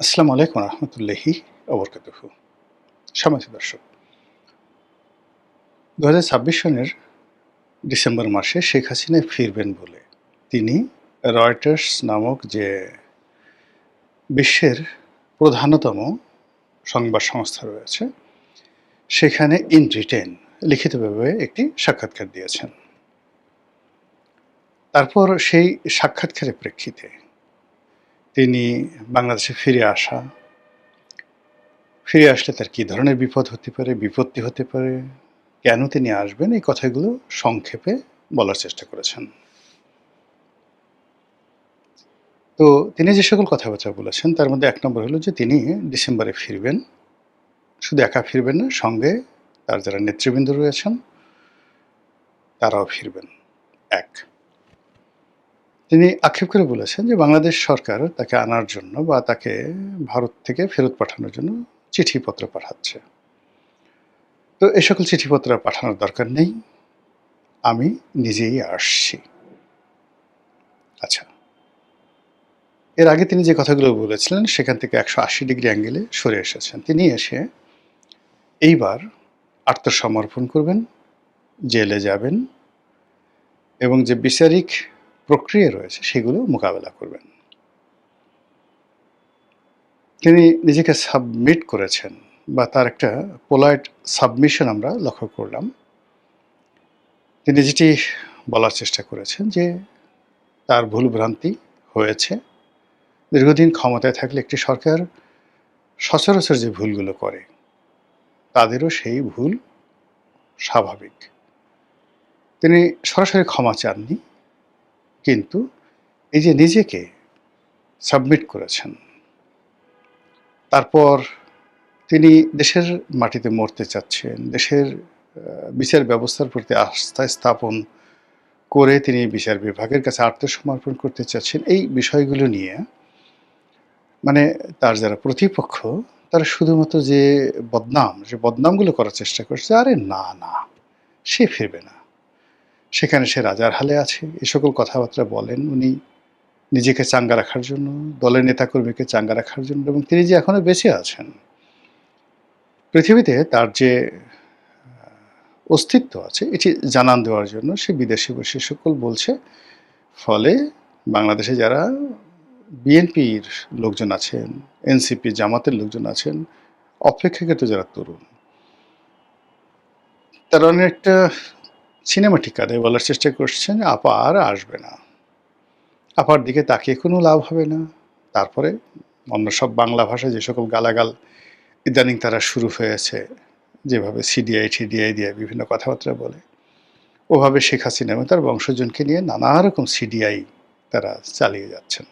আসসালামু আলাইকুম রহমতুল্লাহি ওবরকাতুহু। সম্মানিত দর্শক, ২০২৬ সনের ডিসেম্বর মাসে শেখ হাসিনা ফিরবেন বলে তিনি রয়টার্স নামক যে বিশ্বের প্রধানতম সংবাদ সংস্থা রয়েছে, সেখানে ইন রিটেন লিখিতভাবে একটি সাক্ষাৎকার দিয়েছেন। তারপর সেই সাক্ষাৎকারের প্রেক্ষিতে তিনি বাংলাদেশে ফিরে আসলে তার কী ধরনের বিপদ হতে পারে, বিপত্তি হতে পারে, কেন তিনি আসবেন, এই কথাগুলো সংক্ষেপে বলার চেষ্টা করেছেন। তো তিনি যে সকল কথাবার্তা বলেছেন তার মধ্যে ১ নম্বর হলো যে তিনি ডিসেম্বরে ফিরবেন। শুধু একা ফিরবেন না, সঙ্গে তার যারা নেতৃবৃন্দ রয়েছেন তারাও ফিরবেন। ১, তিনি আক্ষেপ করে বলেছেন যে বাংলাদেশ সরকার তাকে আনার জন্য বা তাকে ভারত থেকে ফেরত পাঠানোর জন্য চিঠিপত্র পাঠাচ্ছে। তো এ সকল চিঠিপত্র পাঠানোর দরকার নেই। আমি নিজেই আসছি। আচ্ছা। এর আগে তিনি যে কথাগুলো বলেছিলেন সেখান থেকে ১৮০ ডিগ্রি অ্যাঙ্গেলে সরে এসেছেন। তিনি এসে এইবার আত্মসমর্পণ করবেন, জেলে যাবেন এবং যে বিচারিক প্রক্রিয়া রয়েছে সেগুলো মোকাবেলা করবেন। তিনি নিজেকে সাবমিট করেছেন বা তার একটা পোলাইট সাবমিশন আমরা লক্ষ্য করলাম। তিনি যেটি বলার চেষ্টা করেছেন যে তার ভুলভ্রান্তি হয়েছে। দীর্ঘদিন ক্ষমতায় থাকলে একটি সরকার সচরাচর যে ভুলগুলো করে তাদেরও সেই ভুল স্বাভাবিক। তিনি সরাসরি ক্ষমা চাননি, কিন্তু এই যে নিজেকে সাবমিট করেছেন, তারপর তিনি দেশের মাটিতে মরতে চাচ্ছেন, দেশের বিচার ব্যবস্থার প্রতি আস্থা স্থাপন করে তিনি বিচার বিভাগের কাছে আত্মসমর্পণ করতে চাচ্ছেন। এই বিষয়গুলো নিয়ে মানে তার যারা প্রতিপক্ষ তারা শুধুমাত্র যে বদনামগুলো করার চেষ্টা করছে, আরে না, সে ফিরবে না। সেখানে সে রাজার হালে আছে। এ সকল কথাবার্তা বলেন উনি নিজেকে চাঙ্গা রাখার জন্য, দলের নেতাকর্মীকে চাঙ্গা রাখার জন্য, এবং তিনি যে এখনো বেঁচে আছেন। পৃথিবীতে তার যে অস্তিত্ব আছে এটি জানান দেওয়ার জন্য সে বিদেশে বসে সকল বলছে। ফলে বাংলাদেশে যারা বিএনপির লোকজন আছেন, এনসিপি জামাতের লোকজন আছেন, অপেক্ষাকৃত যারা তরুণ, তারা অনেকটা সিনেমাটিক কায়দায় বলার চেষ্টা করছেন আপা আর আসবে না। আপার দিকে তাকিয়ে কোনো লাভ হবে না। তারপরে অন্য সব বাংলা ভাষায় যে সকল গালাগাল ইদানিং তারা শুরু হয়েছে, যেভাবে সিডিআই দিয়ে বিভিন্ন কথাবার্তা বলে, ওভাবে শেখ হাসিনা এবং তার বংশজনকে নিয়ে নানা রকম সিডিআই তারা চালিয়ে যাচ্ছেন।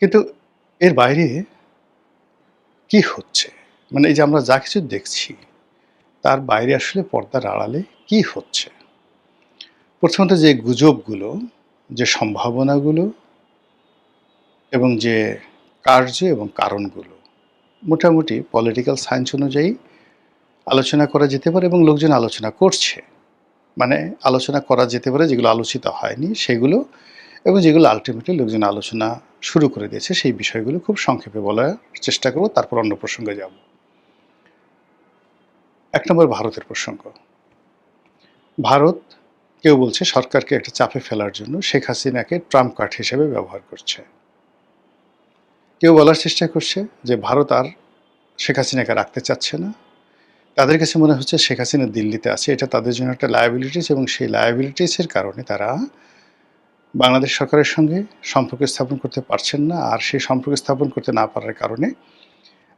কিন্তু এর বাইরে কি হচ্ছে? মানে এই যে আমরা যা কিছু দেখছি, তার বাইরে আসলে পর্দার আড়ালে কি হচ্ছে? প্রথমত যে গুজবগুলো, যে সম্ভাবনাগুলো এবং যে কার্য এবং কারণগুলো মোটামুটি পলিটিক্যাল সায়েন্স অনুযায়ী আলোচনা করা যেতে পারে এবং লোকজন আলোচনা করছে। মানে আলোচনা করা যেতে পারে যেগুলো আলোচিত হয়নি সেগুলো, এবং যেগুলো আল্টিমেটলি লোকজন আলোচনা শুরু করে দিয়েছে সেই বিষয়গুলো খুব সংক্ষেপে বলার চেষ্টা করব, তারপর অন্য প্রসঙ্গে যাব। ১ নম্বর ভারতের প্রসঙ্গ। ভারত, কেউ বলছে সরকারকে একটা চাপে ফেলার জন্য শেখ হাসিনাকে ট্রাম্প কার্ড হিসেবে ব্যবহার করছে। কেউ বলার চেষ্টা করছে যে ভারত আর শেখ হাসিনাকে রাখতে চাচ্ছে না। তাদের কাছে মনে হচ্ছে শেখ হাসিনা দিল্লিতে আছে, এটা তাদের জন্য একটা লায়াবিলিটিস, এবং সেই লায়াবিলিটিসের কারণে তারা বাংলাদেশ সরকারের সঙ্গে সম্পর্ক স্থাপন করতে পারছেন না। আর সেই সম্পর্ক স্থাপন করতে না পারার কারণে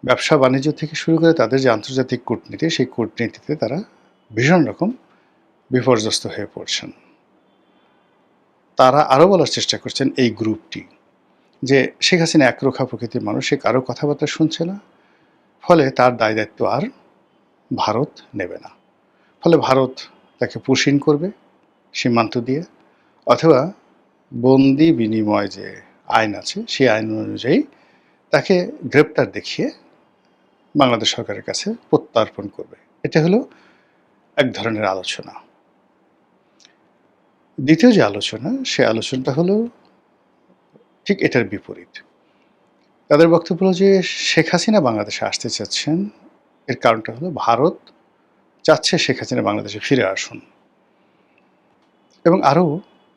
ব্যবসা বাণিজ্য থেকে শুরু করে তাদের যে আন্তর্জাতিক কূটনীতি, সেই কূটনীতিতে তারা ভীষণ রকম বিপর্যস্ত হয়ে পড়ছেন। তারা আরও বলার চেষ্টা করছেন এই গ্রুপটি যে শেখ হাসিনা একরোখা প্রকৃতির মানুষ, সে কারো কথাবার্তা শুনছে না, ফলে তার দায় দায়িত্ব আর ভারত নেবে না। ফলে ভারত তাকে পুশ-ইন করবে সীমান্ত দিয়ে, অথবা বন্দি বিনিময় যে আইন আছে সেই আইন অনুযায়ী তাকে গ্রেপ্তার দেখিয়ে বাংলাদেশ সরকারের কাছে প্রত্যর্পণ করবে। এটা হলো এক ধরনের আলোচনা। দ্বিতীয় যে আলোচনা, সে আলোচনাটা হলো ঠিক এটার বিপরীত। তাদের বক্তব্য হলো যে শেখ হাসিনা বাংলাদেশে আসতে চাচ্ছেন, এর কারণটা হলো ভারত চাচ্ছে শেখ হাসিনা বাংলাদেশে ফিরে আসুন। এবং আরও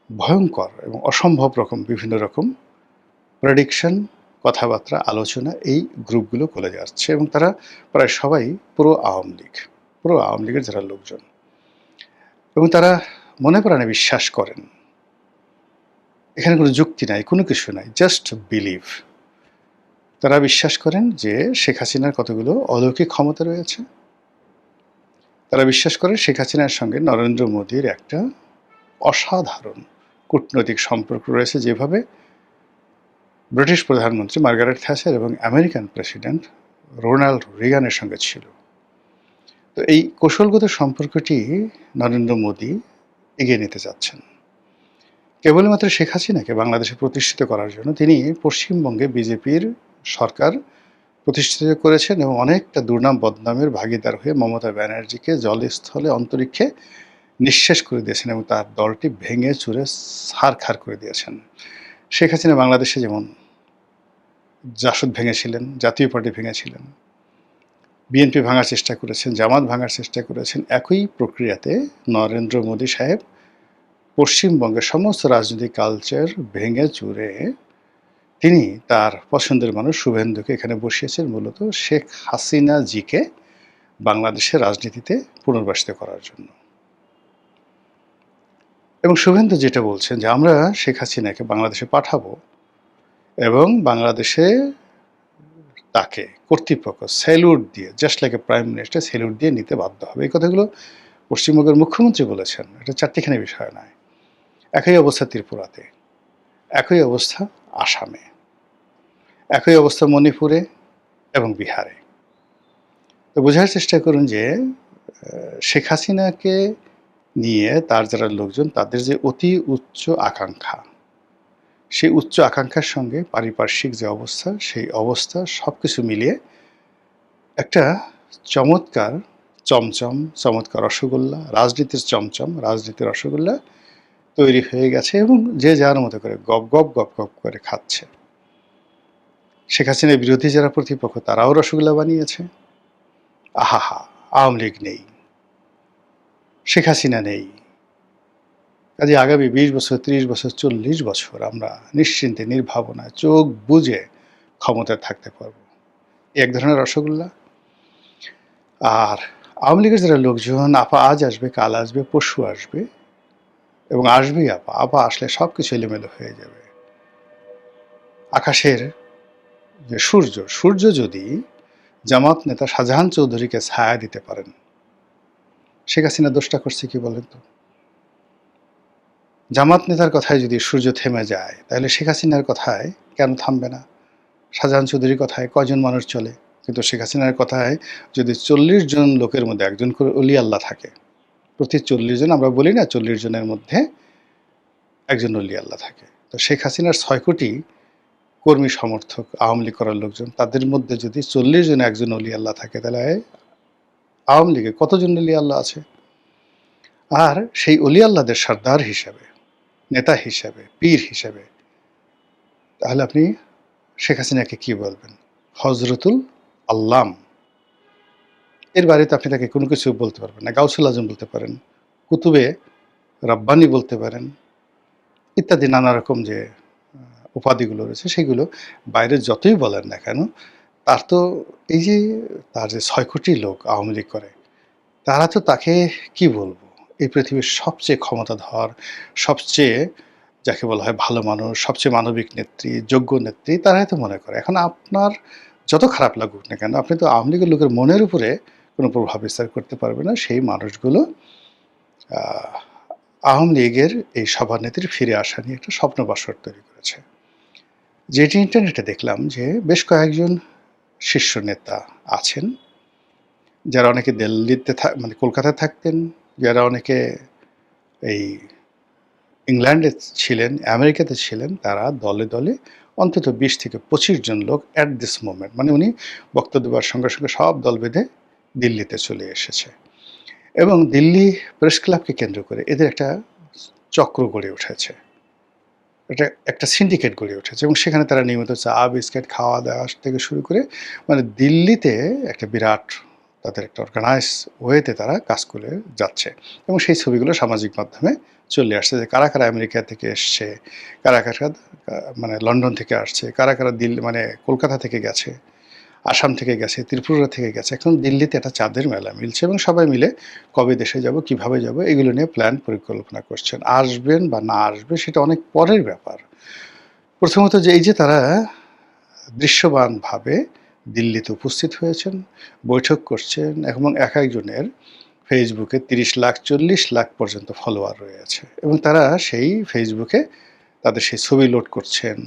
ভয়ঙ্কর এবং অসম্ভব রকম বিভিন্ন রকম প্রেডিকশন, কথাবার্তা, আলোচনা এই গ্রুপগুলো করে যাচ্ছে এবং তারা প্রায় সবাই পুরো আওয়ামী লীগের যারা লোকজন, এবং তারা মনে প্রাণে বিশ্বাস করেন, এখানে কোনো যুক্তি নাই, কোনো কিছু নাই, জাস্ট বিলিভ। তারা বিশ্বাস করেন যে শেখ হাসিনার কতগুলো অলৌকিক ক্ষমতা রয়েছে। তারা বিশ্বাস করেন শেখ হাসিনার সঙ্গে নরেন্দ্র মোদীর একটা অসাধারণ কূটনৈতিক সম্পর্ক রয়েছে, যেভাবে ব্রিটিশ প্রধানমন্ত্রী মার্গারেট থ্যাচার এবং আমেরিকান প্রেসিডেন্ট রোনাল্ড রিগানের সঙ্গে ছিল। তো এই কৌশলগত সম্পর্কটি নরেন্দ্র মোদী এগিয়ে নিতে যাচ্ছেন। কেবলমাত্র শেখ হাসিনাকে বাংলাদেশে প্রতিষ্ঠিত করার জন্য তিনি পশ্চিমবঙ্গে বিজেপির সরকার প্রতিষ্ঠিত করেছেন এবং অনেকটা দুর্নাম বদনামের ভাগিদার হয়ে মমতা ব্যানার্জিকে জলে স্থলে অন্তরিক্ষে নিঃশেষ করে দিয়েছেন এবং তার দলটি ভেঙে চুরে ছারখার করে দিয়েছেন। শেখ হাসিনা বাংলাদেশে যেমন জাসদ ভেঙেছিলেন, জাতীয় পার্টি ভেঙেছিলেন, বিএনপি ভাঙার চেষ্টা করেছেন, জামাত ভাঙার চেষ্টা করেছেন, একই প্রক্রিয়াতে নরেন্দ্র মোদী সাহেব পশ্চিমবঙ্গের সমস্ত রাজনৈতিক কালচার ভেঙে চুরে তিনি তার পছন্দের মানুষ শুভেন্দুকে এখানে বসিয়েছেন মূলত শেখ হাসিনা জিকে বাংলাদেশের রাজনীতিতে পুনর্বাসিত করার জন্য। এবং শুভেন্দু যেটা বলছেন যে আমরা শেখ হাসিনাকে বাংলাদেশে পাঠাবো এবং বাংলাদেশে তাকে কর্তৃপক্ষ স্যালুট দিয়ে, just like a prime minister, salute দিয়ে নিতে বাধ্য হবে। এই কথাগুলো পশ্চিমবঙ্গের মুখ্যমন্ত্রী বলেছেন। এটা চারটিখানি বিষয় নয়। একই অবস্থা ত্রিপুরাতে, একই অবস্থা আসামে, একই অবস্থা মণিপুরে এবং বিহারে। তো বোঝার চেষ্টা করুন যে শেখ হাসিনাকে নিয়ে তার যারা লোকজন, তাদের যে অতি উচ্চ আকাঙ্ক্ষা, সেই উচ্চ আকাঙ্ক্ষার সঙ্গে পারিপার্শ্বিক যে অবস্থা, সেই অবস্থা সব কিছু মিলিয়ে একটা চমৎকার চমৎকার রসগোল্লা, রাজনীতির চমচম, রাজনীতির রসগোল্লা তৈরি হয়ে গেছে এবং যে যার মতো করে গপ গপ গপ গপ করে খাচ্ছে। শেখ হাসিনার বিরোধী যারা প্রতিপক্ষ, তারাও রসগোল্লা বানিয়েছে। আহাহা, আওয়ামী লীগ নেই, শেখ হাসিনা নেই, কাজে আগামী 20 বছর, 30 বছর, 40 বছর আমরা নিশ্চিন্তে নির্ভাবনায় চোখ বুজে ক্ষমতায় থাকতে পারবো, এক ধরনের রসগোল্লা। আর আওয়ামী লীগের যারা লোকজন, আপা আজ আসবে, কাল আসবে, পরশু আসবে এবং আসবেই আপা আসলে সব কিছু এলোমেলো হয়ে যাবে। আকাশের যে সূর্য যদি জামাত নেতা শাহজাহান চৌধুরীকে ছায়া দিতে পারেন, শেখ হাসিনা দোষটা করছে কি বলেন তো? জামাত নেতার কথায় যদি সূর্য থেমে যায়, তাহলে শেখ হাসিনার কথায় কেন থামবে না? শাহজাহান চৌধুরীর কথায় কয়জন মানুষ চলে, কিন্তু শেখ হাসিনার কথায় যদি 40 জন লোকের মধ্যে একজন করে অলি আল্লাহ থাকে, প্রতি 40 জন, আমরা বলি না 40 জনের মধ্যে একজন অলি আল্লাহ থাকে, তো শেখ হাসিনার 6 কোটি কর্মী সমর্থক, আওয়ামী লীগ করার লোকজন, তাদের মধ্যে যদি 40 জনে একজন অলি আল্লাহ থাকে, তাহলে আওয়ামী লীগে কতজন অলি আল্লাহ আছে? আর সেই অলি আল্লাহদের সর্দার হিসাবে, নেতা হিসাবে, পীর হিসাবে, তাহলে আপনি শেখ হাসিনাকে কি বলবেন? হজরতুল আল্লাম। এর বাড়িতে আপনি তাকে কোনো কিছু বলতে পারবেন না। গাউসুল আজম বলতে পারেন, কুতুবে রাব্বানি বলতে পারেন, ইত্যাদি নানা রকম যে উপাধিগুলো রয়েছে, সেগুলো বাইরে যতই বলেন না কেন, তার তো এই যে তার যে 6 কোটি লোক আওয়ামী লীগ করে, তারা তো তাকে কি বলবো, এই পৃথিবীর সবচেয়ে ক্ষমতাধর, সবচেয়ে যাকে বলা হয় ভালো মানুষ, সবচেয়ে মানবিক নেত্রী, যোগ্য নেত্রী, তারাই তো মনে করে। এখন আপনার যত খারাপ লাগুক না কেন, আপনি তো আওয়ামী লীগের লোকের মনের উপরে কোনো প্রভাব বিস্তার করতে পারবে না। সেই মানুষগুলো আওয়ামী লীগের এই সভানেত্রীর ফিরে আসা নিয়ে একটা স্বপ্ন বাসর তৈরি করেছে। যেটি ইন্টারনেটে দেখলাম যে বেশ কয়েকজন শীর্ষ নেতা আছেন, যারা অনেকে দিল্লিতে মানে কলকাতায় থাকতেন, যারা অনেকে এই ইংল্যান্ডে ছিলেন, আমেরিকাতে ছিলেন, তারা দলে দলে অন্তত 20 থেকে 25 জন লোক অ্যাট দিস মোমেন্ট, মানে উনি বক্তব্য দেওয়ার সঙ্গে সঙ্গে সব দল বেঁধে দিল্লিতে চলে এসেছে এবং দিল্লি প্রেস ক্লাবকে কেন্দ্র করে এদের একটা চক্র গড়ে উঠেছে। এটা একটা সিন্ডিকেট গড়ে উঠেছে এবং সেখানে তারা নিয়মিত চা বিস্কিট খাওয়া দাওয়া থেকে শুরু করে মানে দিল্লিতে একটা বিরাট তাদের একটা অর্গানাইজ ওয়েতে তারা কাজ করে যাচ্ছে এবং সেই ছবিগুলো সামাজিক মাধ্যমে চলে আসছে যে কারা কারা আমেরিকা থেকে এসছে, কারা কারা মানে লন্ডন থেকে আসছে, কারা কারা দিল্লি মানে কলকাতা থেকে গেছে, আসাম থেকে গেছে, ত্রিপুরা থেকে গেছে। এখন দিল্লিতে একটা চাঁদের মেলা মিলছে এবং সবাই মিলে কবে দেশে যাব, কিভাবে যাব এগুলো নিয়ে প্ল্যান পরিকল্পনা করছেন। আসবেন বা না আসবে সেটা অনেক পরের ব্যাপার। প্রথমত যে এই যে তারা দৃশ্যমানভাবে দিল্লিতে উপস্থিত হয়েছেন, বৈঠক করছেন এবং এক একজনের ফেসবুকে ৩০ লাখ ৪০ লাখ পর্যন্ত ফলোয়ার রয়েছে এবং তারা সেই ফেসবুকে তাদের সেই ছবি লোড করছেন,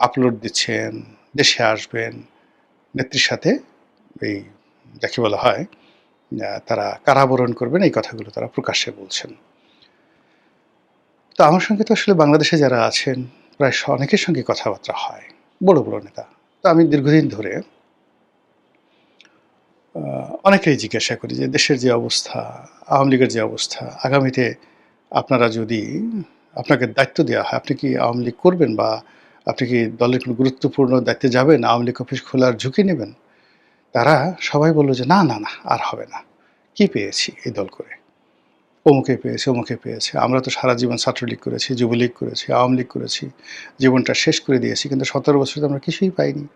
আপলোড দিচ্ছেন, দেশে আসবেন, নেত্রীর সাথে এই যাকে বলা হয় তারা কারাবরণ করবেন এই কথাগুলো তারা প্রকাশ্যে বলছেন। তো আমার সঙ্গে তো আসলে বাংলাদেশে যারা আছেন প্রায় অনেকের সঙ্গে কথাবার্তা হয়, বড় বড় নেতা। তো আমি দীর্ঘদিন ধরে অনেকেই জিজ্ঞাসা করি যে দেশের যে অবস্থা, আওয়ামী লীগের যে অবস্থা, আগামীতে আপনারা যদি আপনাকে দায়িত্ব দেওয়া হয় আপনি কি আওয়ামী লীগ করবেন বা আপনি কি দলের কোনো গুরুত্বপূর্ণ দায়িত্বে যাবেন, আওয়ামী লীগ অফিস খোলার ঝুঁকি নেবেন? তারা সবাই বলল যে না না না আর হবে না, কি পেয়েছি এই দল করে, অমুকে পেয়েছে অমুকে পেয়েছে, আমরা তো সারা জীবন ছাত্রলীগ করেছি, যুবলীগ করেছি, আওয়ামী লীগ করেছি, জীবনটা শেষ করে দিয়েছি, কিন্তু 17 বছর তো আমরা কিছুই পাইনি,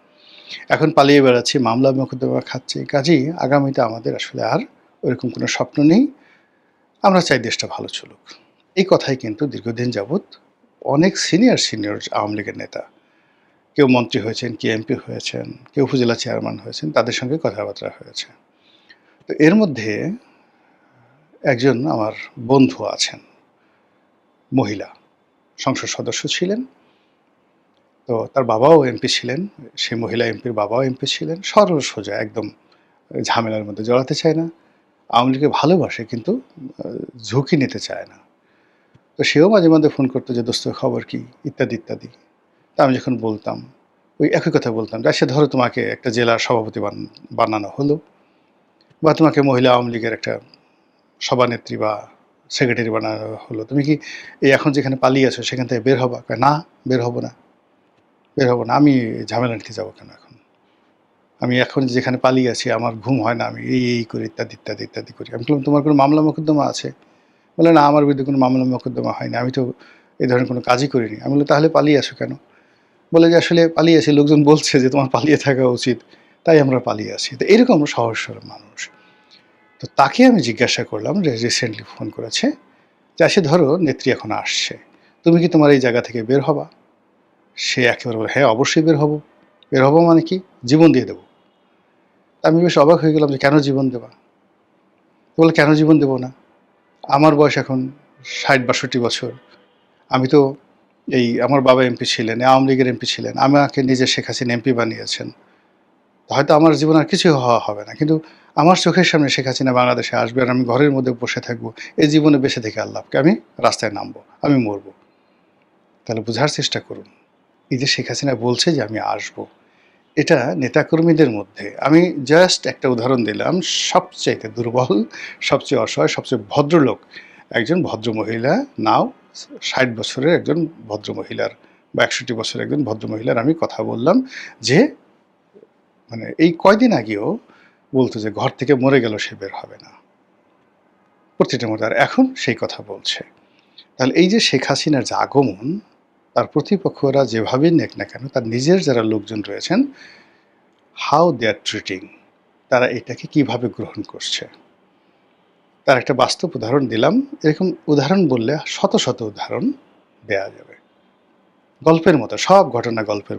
এখন পালিয়ে বেড়াচ্ছি, মামলা মোকদ্দমা খাচ্ছি, কাজেই আগামীতে আমাদের আসলে আর ওরকম কোনো স্বপ্ন নেই, আমরা চাই দেশটা ভালো চলুক। এই কথাই কিন্তু দীর্ঘদিন যাবৎ অনেক সিনিয়র আওয়ামী লীগের নেতা, কেউ মন্ত্রী হয়েছেন, কেউ এমপি হয়েছেন, কেউ উপজেলা চেয়ারম্যান হয়েছেন, তাদের সঙ্গে কথাবার্তা হয়েছে। তো এর মধ্যে একজন আমার বন্ধু আছেন, মহিলা সংসদ সদস্য ছিলেন। তো তার বাবাও এমপি ছিলেন, সেই মহিলা এমপির বাবাও এমপি ছিলেন। সরল সোজা একদম, ঝামেলার মধ্যে জড়াতে চায় না, আওয়ামী লীগকে ভালোবাসে কিন্তু ঝুঁকি নিতে চায় না। তো সেও মাঝে মাঝে ফোন করতো যে দোস্ত খবর কি ইত্যাদি ইত্যাদি। তা আমি যখন বলতাম ওই একই কথা বলতাম যে সে ধরো তোমাকে একটা জেলার সভাপতি বানানো হলো বা তোমাকে মহিলা আওয়ামী লীগের একটা সভানেত্রী বা সেক্রেটারি বানানো হলো, তুমি কি এই এখন যেখানে পালিয়ে আছো সেখান থেকে বের হবা? না, বের হবো না, বের হবো না, আমি ঝামেলা নিতে যাবো কেন এখন, আমি এখন যেখানে পালিয়ে আছি আমার ঘুম হয় না, আমি এই করি ইত্যাদি ইত্যাদি ইত্যাদি করি। আমি বললাম তোমার কোনো মামলা মোকদ্দমা আছে? বলে না আমার বিরুদ্ধে কোনো মামলা মোকদ্দমা হয়নি, আমি তো এই ধরনের কোনো কাজই করিনি। আমি বললাম তাহলে পালিয়ে আসো কেন? বলে যে আসলে পালিয়ে আসি, লোকজন বলছে যে তোমার পালিয়ে থাকা উচিত, তাই আমরা পালিয়ে আসি। তো এরকম সহজ সরল মানুষ। তো তাকে আমি জিজ্ঞাসা করলাম যে রিসেন্টলি ফোন করেছে যে আসে ধরো নেত্রী এখন আসছে, তুমি কি তোমার এই জায়গা থেকে বের হবা? সে একেবারে বলে হ্যাঁ অবশ্যই বের হব। বের হবো মানে কি? জীবন দিয়ে দেবো। আমি বেশ অবাক হয়ে গেলাম যে কেন জীবন দেবা? বলে কেন জীবন দেবো না, আমার বয়স এখন ৬০-৬২ বছর, আমি তো এই আমার বাবা এমপি ছিলেন, আওয়ামী লীগের এমপি ছিলেন, আমাকে নিজে শেখ হাসিনা এমপি বানিয়েছেন, হয়তো আমার জীবন আর কিছু হওয়া হবে না, কিন্তু আমার চোখের সামনে শেখ হাসিনা বাংলাদেশে আসবে আর আমি ঘরের মধ্যে বসে থাকবো, এই জীবনে বেঁচে থেকে আল্লাহকে আমি রাস্তায় নামবো, আমি মরবো। তাহলে বোঝার চেষ্টা করুন, এই যে শেখ হাসিনা বলছে যে আমি আসবো, এটা নেতাকর্মীদের মধ্যে আমি জাস্ট একটা উদাহরণ দিলাম, সবচাইতে দুর্বল, সবচেয়ে অসহায়, সবচেয়ে ভদ্রলোক একজন ভদ্রমহিলা, নাও ৬০ বছরের একজন ভদ্রমহিলার বা ৬১ বছরের একজন ভদ্রমহিলার আমি কথা বললাম যে মানে এই কয়দিন আগেও বলতো যে ঘর থেকে মরে গেল সে বের হবে না, প্রতিটা মুহূর্তে, আর এখন সেই কথা বলছে। তাহলে এই যে শেখ হাসিনার যে আগমন, তার প্রতিপক্ষরা যেভাবেই নেক না কেন, তার নিজের যারা লোকজন রয়েছেন, হাউ দে আর ট্রিটিং, তারা এটাকে কিভাবে গ্রহণ করছে, তার একটা বাস্তব উদাহরণ দিলাম। এরকম উদাহরণ বললে শত শত উদাহরণ দেয়া যাবে, গল্পের মতো, সব ঘটনা গল্পের মতো।